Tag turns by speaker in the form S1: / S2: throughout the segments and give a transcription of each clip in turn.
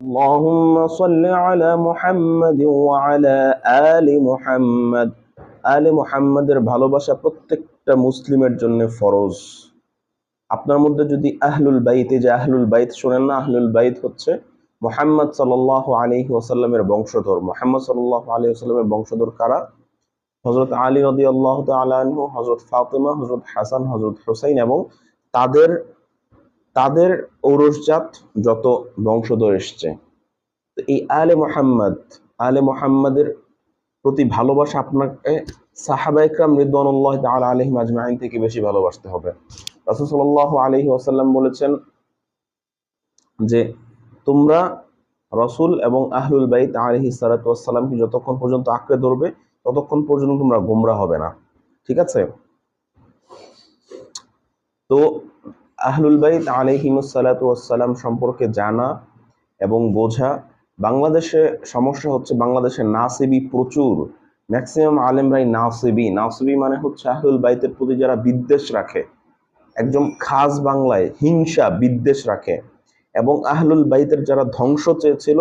S1: اللهم صل على محمد وعلى آل محمد। আলে মুহাম্মাদের ভালোবাসা প্রত্যেকটা মুসলিমের জন্য ফরজ। আপনার মধ্যে যদি আহলুল বাইত, এই যে আহলুল বাইত শোনেন না, আহলুল বাইত হচ্ছে মুহাম্মদ সাল্লাল্লাহু আলাইহি ওয়াসাল্লামের বংশধর। মুহাম্মদ সাল্লাল্লাহু আলাইহি ওয়াসাল্লামের বংশধর কারা? হযরত আলী রাদিয়াল্লাহু তাআলা আনহু, হযরত ফাতিমা, হযরত হাসান, হযরত হুসাইন এবং তাদের তাদের ঔরসজাত যত বংশধর এসছে। এই আলে মুহাম্মাদের প্রতি ভালোবাসা আপনাকে সাহাবায়ে কেরাম রিদওয়ানুল্লাহি তাআলা আলাইহিম আজমাইন থেকে বেশি ভালোবাসতে হবে। রাসূল সাল্লাল্লাহু আলাইহি ওয়াসাল্লাম বলেছেন যে তোমরা রাসূল এবং আহলুল বাইত আলাইহিস সালাতু ওয়াস সালামকে যতক্ষণ পর্যন্ত আঁকড়ে ধরবে ততক্ষণ পর্যন্ত তোমরা গোমরা হবে না। ঠিক আছে? তো আহলুল বাইত আলাইহিমুস সালাতু ওয়াস সালাম সম্পর্কে জানা এবং বোঝা। বাংলাদেশে সমস্যা হচ্ছে বাংলাদেশে নাসিবি প্রচুর, ম্যাক্সিমাম আলেমরাই নাসিবি মানে হচ্ছে আহলুল বাইতের প্রতি যারা বিদ্বেষ রাখে, একদম খাস বাংলায় হিংসা বিদ্বেষ রাখে, এবং আহলুল বাইতের যারা ধ্বংস চেয়েছিল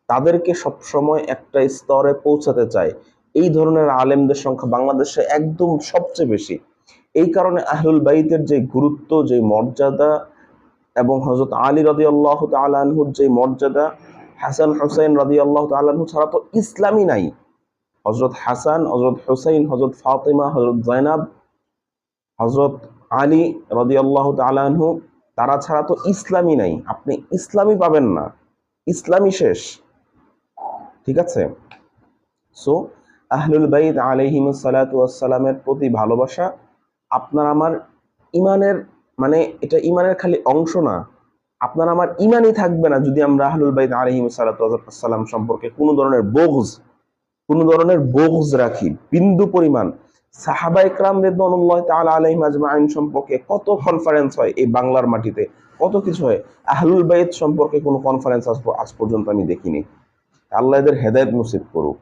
S1: তাদেরকে সবসময় একটা স্তরে পৌঁছাতে চায়। এই ধরনের আলেমদের সংখ্যা বাংলাদেশে একদম সবচেয়ে বেশি। এই কারণে আহলুল বাইতের যে গুরুত্ব, যে মর্যাদা, এবং হযরত আলী রাদিয়াল্লাহু তাআলা আনহুর যে মর্যাদা, হাসান হুসাইন রাদিয়াল্লাহু তাআলা আনহু ছাড়া তো ইসলামই নাই। হযরত হাসান, হযরত হুসাইন, হযরত ফাতিমা, হযরত যায়নাব, হযরত আলী রাদিয়াল্লাহু তাআলা আনহু, তারা ছাড়া তো ইসলামই নাই। আপনি ইসলামই পাবেন না, ইসলামই শেষ। ঠিক আছে? সো আহলুল বাইত আলাইহিমুস সালাতু ওয়াস সালামের প্রতি ভালোবাসা আপনার আমার ইমানের, মানে এটা ইমানের খালি অংশ না, আপনার আমার ইমানই থাকবে না যদি আমরা আহলুল বাইত আলাইহিমুস সালাতু ওয়াস সালাম সম্পর্কে কোনো ধরনের বগজ রাখি, বিন্দু পরিমাণ। সাহাবায়ে কেরাম রিদওয়ানুল্লাহি তাআলা আলাইহিম আজমাইন সম্পর্কে কত কনফারেন্স হয় এই বাংলার মাটিতে, কত কিছু হয়। আহলুল বাইত সম্পর্কে কোনো কনফারেন্স আজ পর্যন্ত আমি দেখিনি। আল্লাহ এদের হেদায়েত নসিব করুক।